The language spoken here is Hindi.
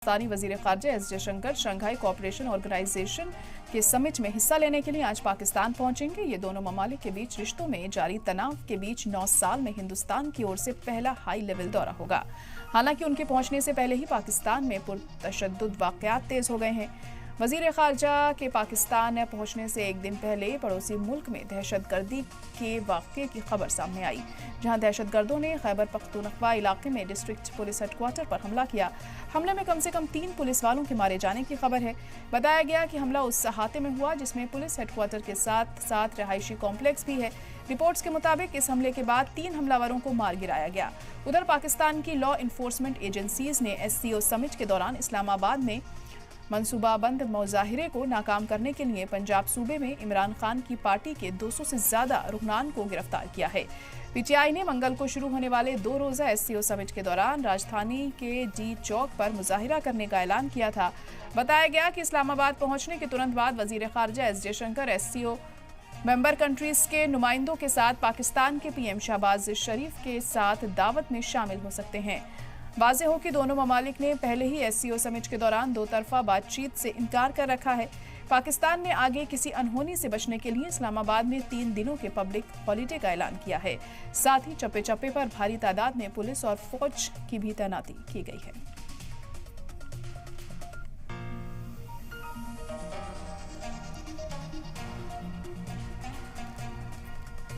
पाकिस्तानी वजीर खारजा S Jaishankar Shanghai cooperation organisation के समिट में हिस्सा लेने के लिए आज पाकिस्तान पहुंचेंगे। ये दोनों ममालिक के बीच रिश्तों में जारी तनाव के बीच 9 साल में हिंदुस्तान की ओर से पहला हाई लेवल दौरा होगा। हालांकि उनके पहुंचने से पहले ही पाकिस्तान में पुरतशद्दुद वाक़यात तेज हो गए हैं। वजीर खारजा के पाकिस्तान पहुंचने से एक दिन पहले पड़ोसी मुल्क में दहशतगर्दी के वाक़े की खबर सामने आई, जहां दहशतगर्दों ने खैबर पख्तूनख्वा इलाके में डिस्ट्रिक्ट पुलिस हेडक्वार्टर पर हमला किया। हमले में कम से कम 3 पुलिस वालों के मारे जाने की खबर है। बताया गया कि हमला उस अहाते में हुआ जिसमें पुलिस हेडक्वार्टर के साथ साथ रहायशी कॉम्प्लेक्स भी है। रिपोर्ट्स के मुताबिक इस हमले के बाद 3 हमलावरों को मार गिराया गया। उधर पाकिस्तान की लॉ इन्फोर्समेंट एजेंसीज ने SCO समिट के दौरान इस्लामाबाद में मनसूबाबंद मुजाहिरे को नाकाम करने के लिए पंजाब सूबे में इमरान खान की पार्टी के 200 से ज्यादा रुकनान को गिरफ्तार किया है। PTI ने मंगल को शुरू होने वाले 2 रोजा SCO समिट के दौरान राजधानी के D चौक पर मुजाहिरा करने का ऐलान किया था। बताया गया कि इस्लामाबाद पहुंचने के तुरंत बाद वजीर खारजा S Jaishankar SCO member countries के नुमाइंदों के साथ पाकिस्तान के PM शहबाज शरीफ के साथ दावत में शामिल हो सकते हैं। वाज़ेह हो कि दोनों ममालिक ने पहले ही SCO समिट के दौरान 2 तरफा बातचीत से इनकार कर रखा है। पाकिस्तान ने आगे किसी अनहोनी से बचने के लिए इस्लामाबाद में 3 दिनों के पब्लिक हॉलीडे का ऐलान किया है। साथ ही चप्पे चप्पे पर भारी तादाद में पुलिस और फौज की भी तैनाती की गई है।